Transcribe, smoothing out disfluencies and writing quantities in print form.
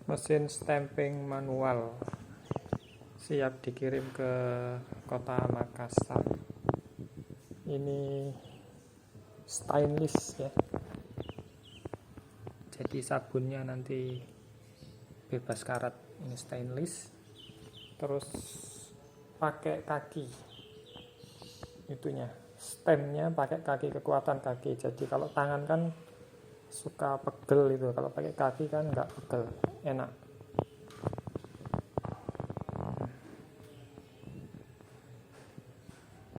Mesin stamping manual siap dikirim ke kota Makassar. Ini stainless ya, jadi sabunnya nanti bebas karat. Ini stainless, terus pakai kaki itunya, stemnya pakai kaki, kekuatan kaki. Jadi kalau tangan kan suka pegel itu, kalau pakai kaki kan nggak pegel, enak.